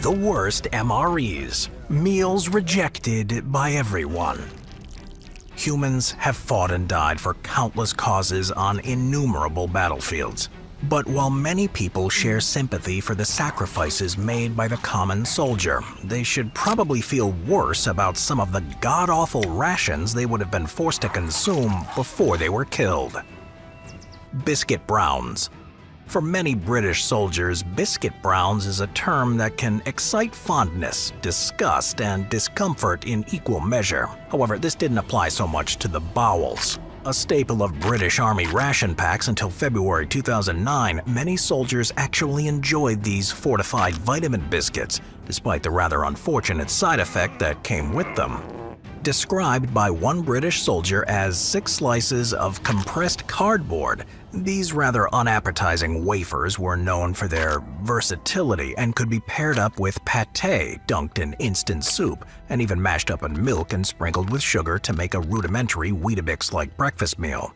the worst MREs, meals rejected by everyone. Humans have fought and died for countless causes on innumerable battlefields. But while many people share sympathy for the sacrifices made by the common soldier, they should probably feel worse about some of the god-awful rations they would have been forced to consume before they were killed. Biscuit Browns. For many British soldiers, Biscuit Browns is a term that can excite fondness, disgust, and discomfort in equal measure. However, this didn't apply so much to the bowels. A staple of British Army ration packs until February 2009, many soldiers actually enjoyed these fortified vitamin biscuits, despite the rather unfortunate side effect that came with them. Described by one British soldier as 6 slices of compressed cardboard, these rather unappetizing wafers were known for their versatility and could be paired up with pâté dunked in instant soup and even mashed up in milk and sprinkled with sugar to make a rudimentary Weetabix-like breakfast meal.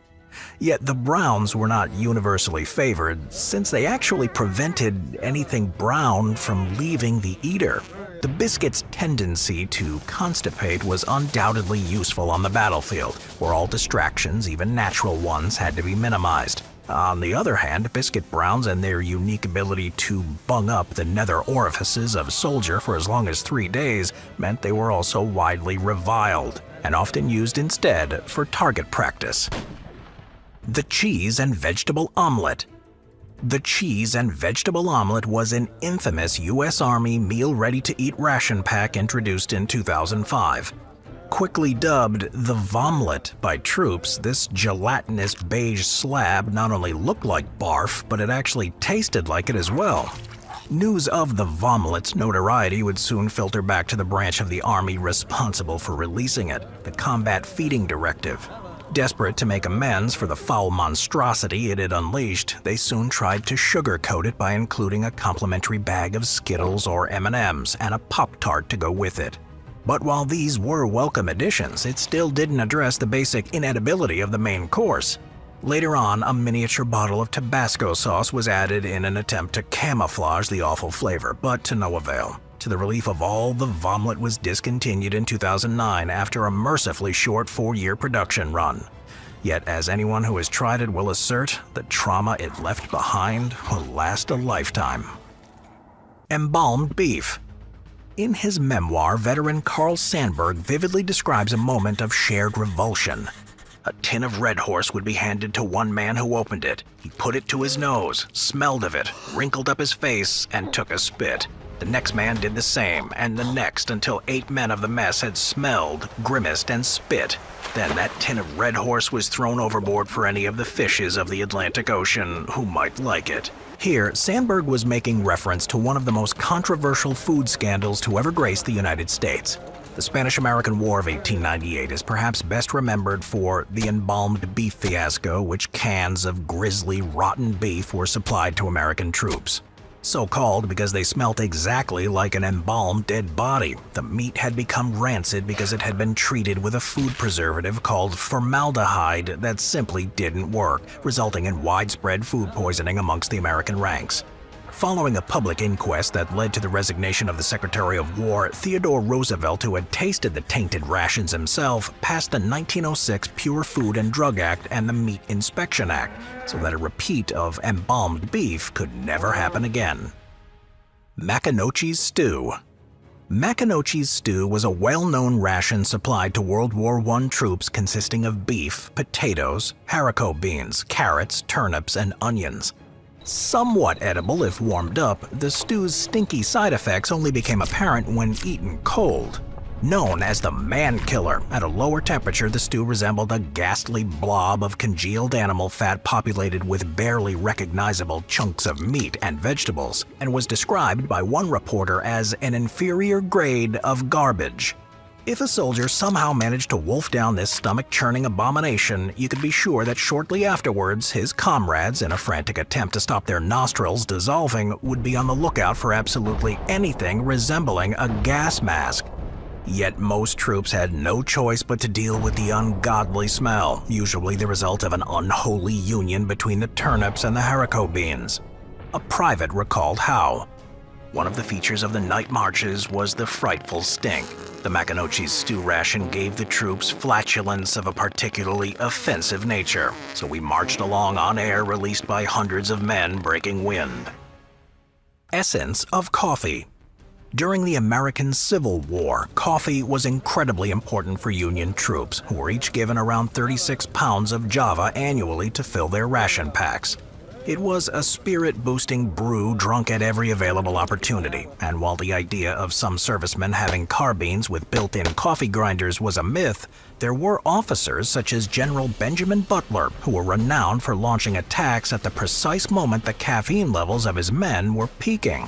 Yet the browns were not universally favored since they actually prevented anything brown from leaving the eater. The biscuit's tendency to constipate was undoubtedly useful on the battlefield, where all distractions, even natural ones, had to be minimized. On the other hand, Biscuit Browns and their unique ability to bung up the nether orifices of a soldier for as long as 3 days meant they were also widely reviled, and often used instead for target practice. The cheese and vegetable omelet. The cheese and vegetable omelet was an infamous U.S. Army meal-ready-to-eat ration pack introduced in 2005. Quickly dubbed the vomlet by troops, this gelatinous beige slab not only looked like barf, but it actually tasted like it as well. News of the vomlet's notoriety would soon filter back to the branch of the Army responsible for releasing it, the Combat Feeding Directive. Desperate to make amends for the foul monstrosity it had unleashed, they soon tried to sugarcoat it by including a complimentary bag of Skittles or M&Ms and a Pop-Tart to go with it. But while these were welcome additions, it still didn't address the basic inedibility of the main course. Later on, a miniature bottle of Tabasco sauce was added in an attempt to camouflage the awful flavor, but to no avail. To the relief of all, the vomlet was discontinued in 2009 after a mercifully short 4-year production run. Yet, as anyone who has tried it will assert, the trauma it left behind will last a lifetime. Embalmed Beef. In his memoir, veteran Carl Sandburg vividly describes a moment of shared revulsion. A tin of Red Horse would be handed to one man who opened it. He put it to his nose, smelled of it, wrinkled up his face, and took a spit. The next man did the same, and the next, until 8 men of the mess had smelled, grimaced, and spit. Then that tin of Red Horse was thrown overboard for any of the fishes of the Atlantic Ocean who might like it. Here, Sandburg was making reference to one of the most controversial food scandals to ever grace the United States. The Spanish-American War of 1898 is perhaps best remembered for the embalmed beef fiasco, which cans of grisly, rotten beef were supplied to American troops. So called because they smelt exactly like an embalmed dead body. The meat had become rancid because it had been treated with a food preservative called formaldehyde that simply didn't work, resulting in widespread food poisoning amongst the American ranks. Following a public inquest that led to the resignation of the Secretary of War, Theodore Roosevelt, who had tasted the tainted rations himself, passed the 1906 Pure Food and Drug Act and the Meat Inspection Act, so that a repeat of embalmed beef could never happen again. Makanos Stew. Makanos Stew was a well-known ration supplied to World War I troops consisting of beef, potatoes, haricot beans, carrots, turnips, and onions. Somewhat edible if warmed up, the stew's stinky side effects only became apparent when eaten cold. Known as the man killer, at a lower temperature the stew resembled a ghastly blob of congealed animal fat populated with barely recognizable chunks of meat and vegetables, and was described by one reporter as an inferior grade of garbage. If a soldier somehow managed to wolf down this stomach-churning abomination, you could be sure that shortly afterwards, his comrades, in a frantic attempt to stop their nostrils dissolving, would be on the lookout for absolutely anything resembling a gas mask. Yet most troops had no choice but to deal with the ungodly smell, usually the result of an unholy union between the turnips and the haricot beans. A private recalled how. One of the features of the night marches was the frightful stink. The Makanos Stew ration gave the troops flatulence of a particularly offensive nature, so we marched along on air released by hundreds of men breaking wind. Essence of coffee. During the American Civil War, coffee was incredibly important for Union troops, who were each given around 36 pounds of Java annually to fill their ration packs. It was a spirit-boosting brew drunk at every available opportunity, and while the idea of some servicemen having carbines with built-in coffee grinders was a myth, there were officers such as General Benjamin Butler who were renowned for launching attacks at the precise moment the caffeine levels of his men were peaking.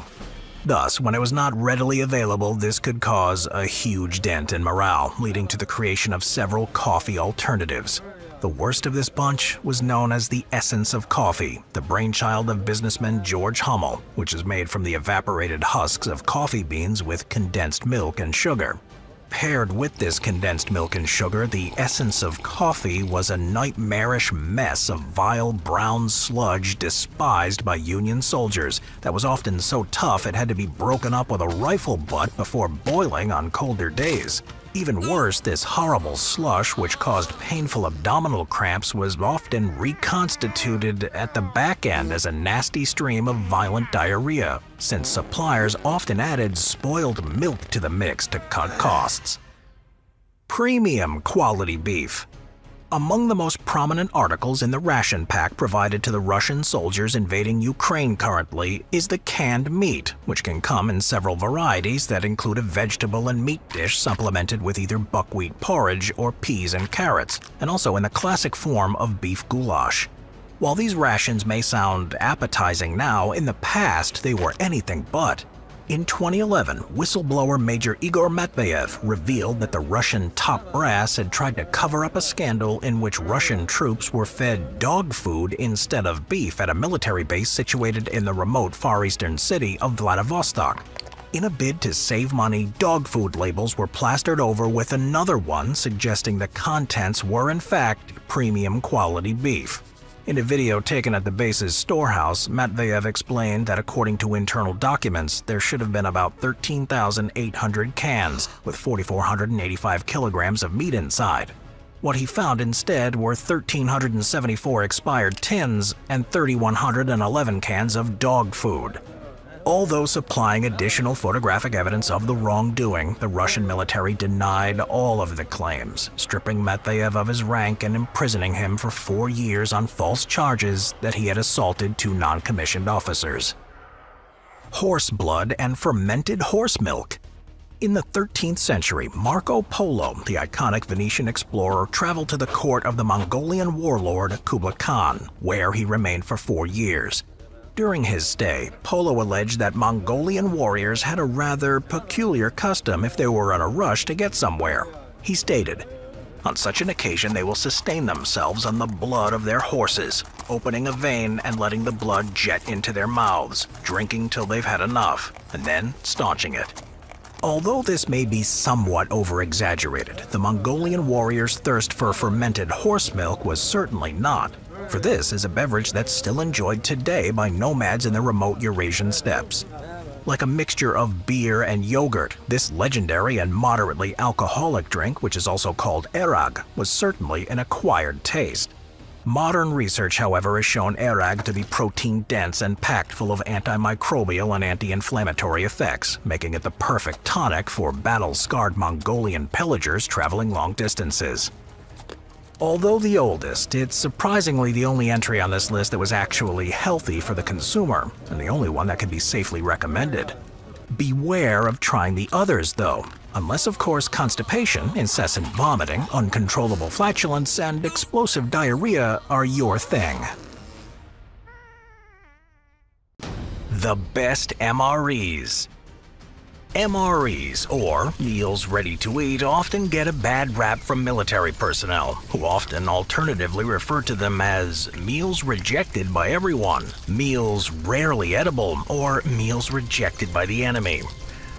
Thus, when it was not readily available, this could cause a huge dent in morale, leading to the creation of several coffee alternatives. The worst of this bunch was known as the essence of coffee, the brainchild of businessman George Hummel, which is made from the evaporated husks of coffee beans with condensed milk and sugar. Paired with this condensed milk and sugar, the essence of coffee was a nightmarish mess of vile brown sludge despised by Union soldiers that was often so tough it had to be broken up with a rifle butt before boiling on colder days. Even worse, this horrible slush, which caused painful abdominal cramps, was often reconstituted at the back end as a nasty stream of violent diarrhea, since suppliers often added spoiled milk to the mix to cut costs. Premium quality beef. Among the most prominent articles in the ration pack provided to the Russian soldiers invading Ukraine currently is the canned meat, which can come in several varieties that include a vegetable and meat dish supplemented with either buckwheat porridge or peas and carrots, and also in the classic form of beef goulash. While these rations may sound appetizing now, in the past they were anything but. In 2011, whistleblower Major Igor Matveyev revealed that the Russian top brass had tried to cover up a scandal in which Russian troops were fed dog food instead of beef at a military base situated in the remote Far Eastern city of Vladivostok. In a bid to save money, dog food labels were plastered over with another one suggesting the contents were in fact premium quality beef. In a video taken at the base's storehouse, Matveyev explained that according to internal documents, there should have been about 13,800 cans with 4,485 kilograms of meat inside. What he found instead were 1,374 expired tins and 3,111 cans of dog food. Although supplying additional photographic evidence of the wrongdoing, the Russian military denied all of the claims, stripping Matveyev of his rank and imprisoning him for 4 years on false charges that he had assaulted 2 non-commissioned officers. Horse blood and fermented horse milk. In the 13th century, Marco Polo, the iconic Venetian explorer, traveled to the court of the Mongolian warlord Kublai Khan, where he remained for 4 years. During his stay, Polo alleged that Mongolian warriors had a rather peculiar custom if they were in a rush to get somewhere. He stated, "On such an occasion they will sustain themselves on the blood of their horses, opening a vein and letting the blood jet into their mouths, drinking till they've had enough, and then staunching it." Although this may be somewhat over-exaggerated, the Mongolian warriors' thirst for fermented horse milk was certainly not. For this is a beverage that's still enjoyed today by nomads in the remote Eurasian steppes. Like a mixture of beer and yogurt, this legendary and moderately alcoholic drink, which is also called erag, was certainly an acquired taste. Modern research, however, has shown erag to be protein-dense and packed full of antimicrobial and anti-inflammatory effects, making it the perfect tonic for battle-scarred Mongolian pillagers traveling long distances. Although the oldest, it's surprisingly the only entry on this list that was actually healthy for the consumer, and the only one that can be safely recommended. Beware of trying the others, though, unless of course constipation, incessant vomiting, uncontrollable flatulence, and explosive diarrhea are your thing. The best MREs. MREs, or meals ready to eat, often get a bad rap from military personnel, who often alternatively refer to them as meals rejected by everyone, meals rarely edible, or meals rejected by the enemy.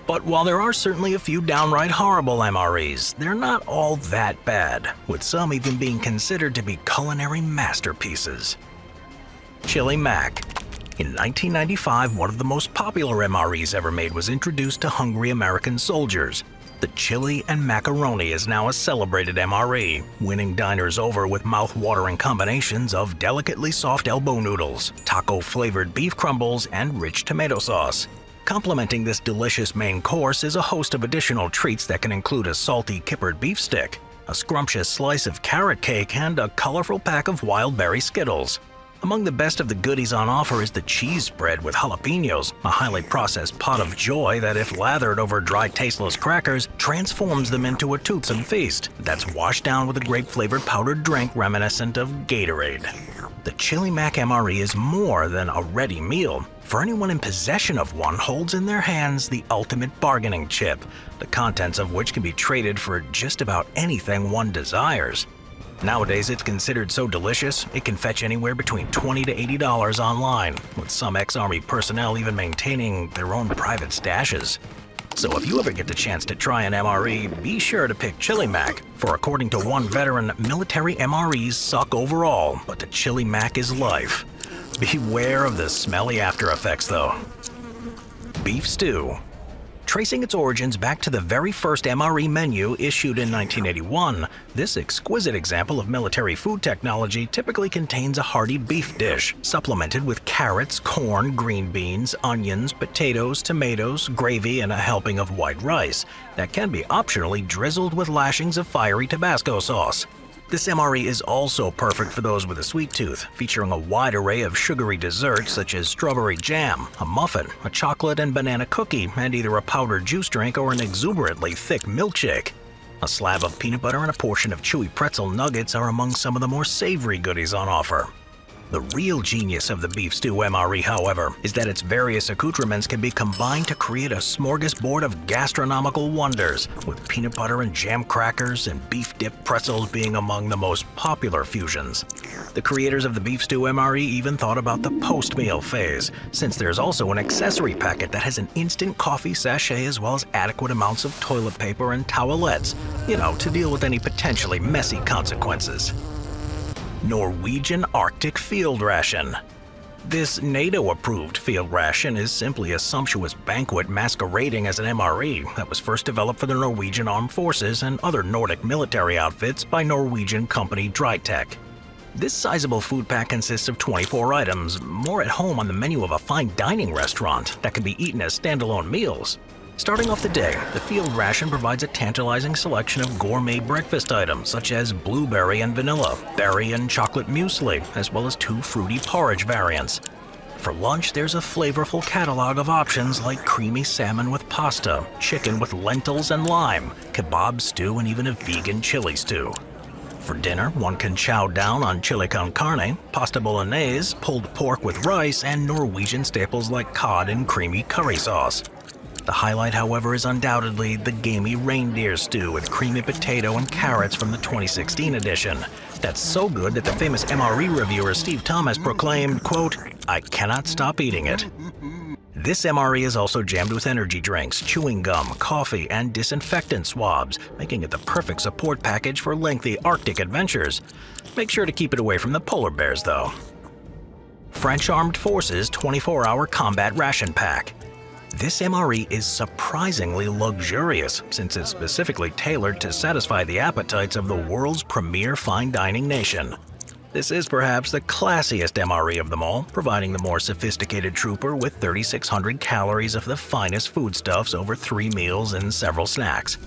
But while there are certainly a few downright horrible MREs, they're not all that bad, with some even being considered to be culinary masterpieces. Chili Mac. In 1995, one of the most popular MREs ever made was introduced to hungry American soldiers. The chili and macaroni is now a celebrated MRE, winning diners over with mouth-watering combinations of delicately soft elbow noodles, taco-flavored beef crumbles, and rich tomato sauce. Complementing this delicious main course is a host of additional treats that can include a salty kippered beef stick, a scrumptious slice of carrot cake, and a colorful pack of wild berry Skittles. Among the best of the goodies on offer is the cheese spread with jalapenos, a highly processed pot of joy that, if lathered over dry, tasteless crackers, transforms them into a toothsome feast that's washed down with a grape-flavored powdered drink reminiscent of Gatorade. The Chili Mac MRE is more than a ready meal. For anyone in possession of one, holds in their hands the ultimate bargaining chip, the contents of which can be traded for just about anything one desires. Nowadays, it's considered so delicious, it can fetch anywhere between $20 to $80 online, with some ex-Army personnel even maintaining their own private stashes. So if you ever get the chance to try an MRE, be sure to pick Chili Mac, for according to one veteran, military MREs suck overall, but the Chili Mac is life. Beware of the smelly after effects though. Beef stew. Tracing its origins back to the very first MRE menu issued in 1981, this exquisite example of military food technology typically contains a hearty beef dish, supplemented with carrots, corn, green beans, onions, potatoes, tomatoes, gravy, and a helping of white rice that can be optionally drizzled with lashings of fiery Tabasco sauce. This MRE is also perfect for those with a sweet tooth, featuring a wide array of sugary desserts such as strawberry jam, a muffin, a chocolate and banana cookie, and either a powdered juice drink or an exuberantly thick milkshake. A slab of peanut butter and a portion of chewy pretzel nuggets are among some of the more savory goodies on offer. The real genius of the beef stew MRE, however, is that its various accoutrements can be combined to create a smorgasbord of gastronomical wonders, with peanut butter and jam crackers and beef-dipped pretzels being among the most popular fusions. The creators of the beef stew MRE even thought about the post-meal phase, since there's also an accessory packet that has an instant coffee sachet as well as adequate amounts of toilet paper and towelettes, to deal with any potentially messy consequences. Norwegian Arctic Field ration. This NATO-approved field ration is simply a sumptuous banquet masquerading as an MRE that was first developed for the Norwegian Armed Forces and other Nordic military outfits by Norwegian company Drytech. This sizable food pack consists of 24 items, more at home on the menu of a fine dining restaurant, that can be eaten as standalone meals. Starting off the day, the field ration provides a tantalizing selection of gourmet breakfast items such as blueberry and vanilla, berry and chocolate muesli, as well as 2 fruity porridge variants. For lunch, there's a flavorful catalog of options like creamy salmon with pasta, chicken with lentils and lime, kebab stew, and even a vegan chili stew. For dinner, one can chow down on chili con carne, pasta bolognese, pulled pork with rice, and Norwegian staples like cod and creamy curry sauce. The highlight, however, is undoubtedly the gamey reindeer stew with creamy potato and carrots from the 2016 edition. That's so good that the famous MRE reviewer Steve Thomas proclaimed, quote, "I cannot stop eating it." This MRE is also jammed with energy drinks, chewing gum, coffee, and disinfectant swabs, making it the perfect support package for lengthy Arctic adventures. Make sure to keep it away from the polar bears, though. French Armed Forces 24-hour Combat Ration Pack. This MRE is surprisingly luxurious, since it's specifically tailored to satisfy the appetites of the world's premier fine dining nation. This is perhaps the classiest MRE of them all, providing the more sophisticated trooper with 3,600 calories of the finest foodstuffs over 3 meals and several snacks.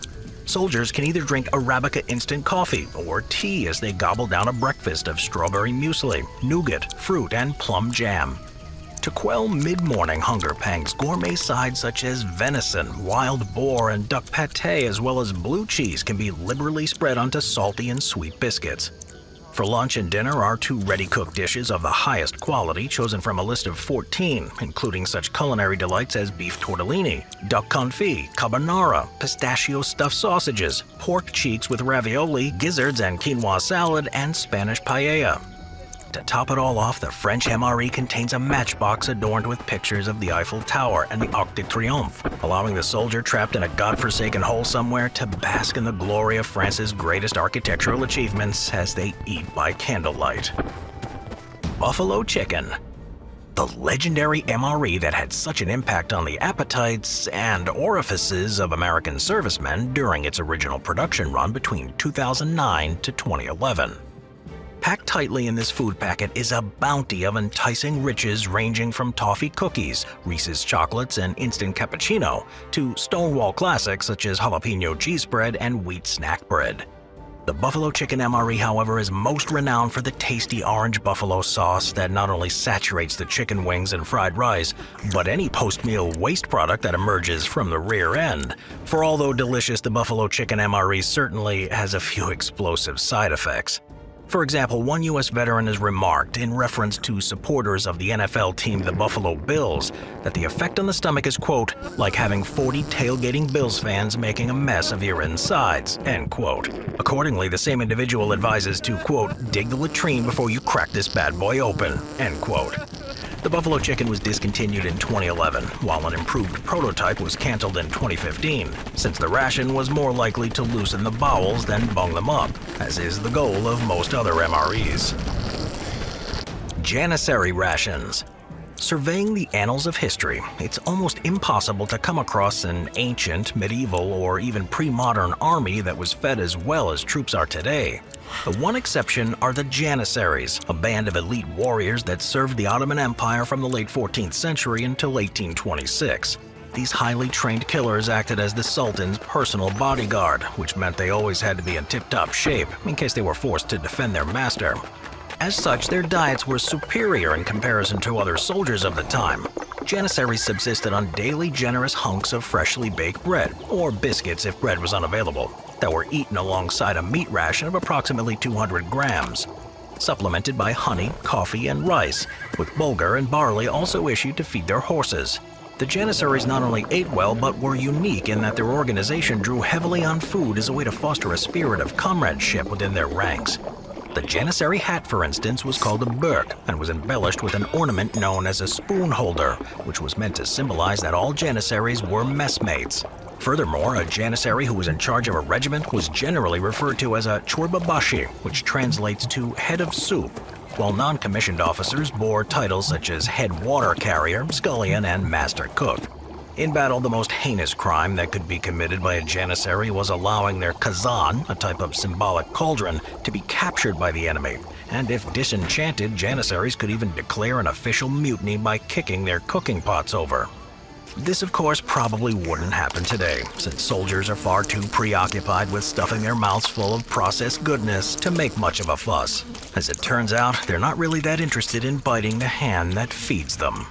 Soldiers can either drink Arabica instant coffee or tea as they gobble down a breakfast of strawberry muesli, nougat, fruit, and plum jam. To quell mid-morning hunger pangs, gourmet sides such as venison, wild boar, and duck pâté, as well as blue cheese, can be liberally spread onto salty and sweet biscuits. For lunch and dinner are 2 ready-cooked dishes of the highest quality, chosen from a list of 14, including such culinary delights as beef tortellini, duck confit, carbonara, pistachio stuffed sausages, pork cheeks with ravioli, gizzards and quinoa salad, and Spanish paella. To top it all off, the French MRE contains a matchbox adorned with pictures of the Eiffel Tower and the Arc de Triomphe, allowing the soldier trapped in a godforsaken hole somewhere to bask in the glory of France's greatest architectural achievements as they eat by candlelight. Buffalo chicken. The legendary MRE that had such an impact on the appetites and orifices of American servicemen during its original production run between 2009 to 2011. Packed tightly in this food packet is a bounty of enticing riches ranging from toffee cookies, Reese's chocolates, and instant cappuccino to Stonewall classics such as jalapeno cheese spread and wheat snack bread. The buffalo chicken MRE, however, is most renowned for the tasty orange buffalo sauce that not only saturates the chicken wings and fried rice, but any post-meal waste product that emerges from the rear end. For although delicious, the buffalo chicken MRE certainly has a few explosive side effects. For example, one U.S. veteran has remarked, in reference to supporters of the NFL team the Buffalo Bills, that the effect on the stomach is, quote, like having 40 tailgating Bills fans making a mess of your insides, end quote. Accordingly, the same individual advises to, quote, dig the latrine before you crack this bad boy open, end quote. The buffalo chicken was discontinued in 2011, while an improved prototype was canceled in 2015, since the ration was more likely to loosen the bowels than bung them up, as is the goal of most other MREs. Janissary rations. Surveying the annals of history, it's almost impossible to come across an ancient, medieval, or even pre-modern army that was fed as well as troops are today. The one exception are the Janissaries, a band of elite warriors that served the Ottoman Empire from the late 14th century until 1826. These highly trained killers acted as the Sultan's personal bodyguard, which meant they always had to be in tip-top shape in case they were forced to defend their master. As such, their diets were superior in comparison to other soldiers of the time. Janissaries subsisted on daily generous hunks of freshly baked bread, or biscuits if bread was unavailable, that were eaten alongside a meat ration of approximately 200 grams, supplemented by honey, coffee, and rice, with bulgur and barley also issued to feed their horses. The Janissaries not only ate well, but were unique in that their organization drew heavily on food as a way to foster a spirit of comradeship within their ranks. The Janissary hat, for instance, was called a burk and was embellished with an ornament known as a spoon holder, which was meant to symbolize that all Janissaries were messmates. Furthermore, a Janissary who was in charge of a regiment was generally referred to as a chorbabashi, which translates to head of soup, while non-commissioned officers bore titles such as head water carrier, scullion, and master cook. In battle, the most heinous crime that could be committed by a Janissary was allowing their kazan, a type of symbolic cauldron, to be captured by the enemy, and if disenchanted, Janissaries could even declare an official mutiny by kicking their cooking pots over. This, of course, probably wouldn't happen today, since soldiers are far too preoccupied with stuffing their mouths full of processed goodness to make much of a fuss. As it turns out, they're not really that interested in biting the hand that feeds them.